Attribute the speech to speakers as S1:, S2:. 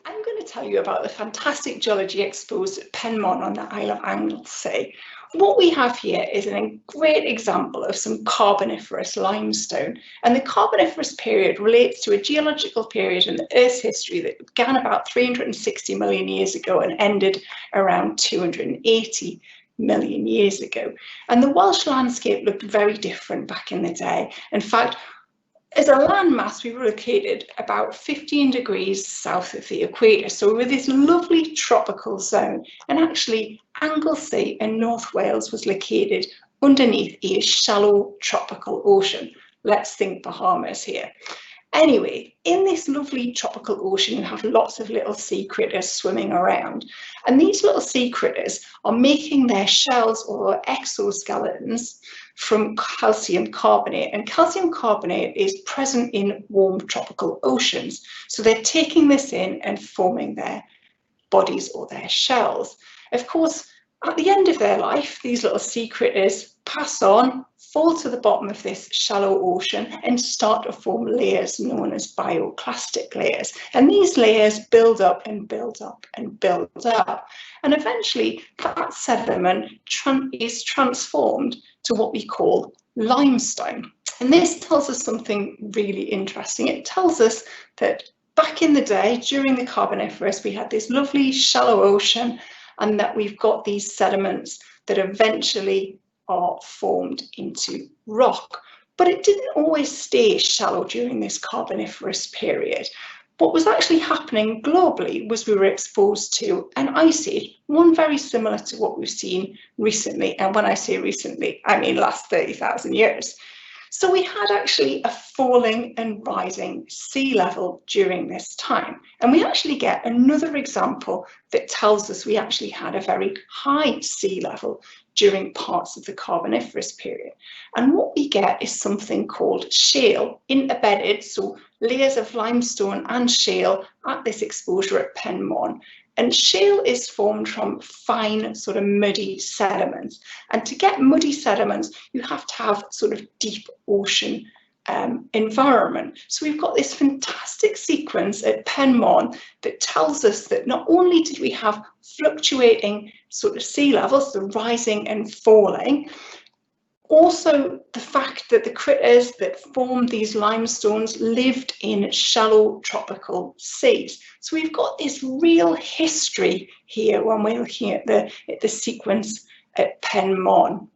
S1: I'm going to tell you about the fantastic geology exposed at Penmon on the Isle of Anglesey. What we have here is a great example of some Carboniferous limestone, and the Carboniferous period relates to a geological period in the Earth's history that began about 360 million years ago and ended around 280 million years ago. And the Welsh landscape looked very different back in the day. In fact, as a landmass, we were located about 15 degrees south of the equator. So we were this lovely tropical zone. And actually, Anglesey in North Wales was located underneath a shallow tropical ocean. Let's think Bahamas here. Anyway, in this lovely tropical ocean, you have lots of little sea critters swimming around. And these little sea critters are making their shells or exoskeletons from calcium carbonate. And calcium carbonate is present in warm tropical oceans. So they're taking this in and forming their bodies or their shells. Of course, at the end of their life, these little sea critters pass on, fall to the bottom of this shallow ocean and start to form layers known as bioclastic layers. And these layers build up and build up and build up. And eventually that sediment is transformed to what we call limestone. And this tells us something really interesting. It tells us that back in the day, during the Carboniferous, we had this lovely shallow ocean, and that we've got these sediments that eventually are formed into rock. But it didn't always stay shallow during this Carboniferous period. What was actually happening globally was we were exposed to an ice age, one very similar to what we've seen recently. And when I say recently, I mean last 30,000 years. So we had actually a falling and rising sea level during this time. And we actually get another example that tells us we actually had a very high sea level during parts of the Carboniferous period. And what we get is something called shale interbedded, so layers of limestone and shale at this exposure at Penmon. And shale is formed from fine, sort of muddy sediments. And to get muddy sediments, you have to have sort of deep ocean environment. So we've got this fantastic sequence at Penmon that tells us that not only did we have fluctuating sort of sea levels, the rising and falling, also the fact that the critters that formed these limestones lived in shallow tropical seas. So we've got this real history here when we're looking at the sequence at Penmon.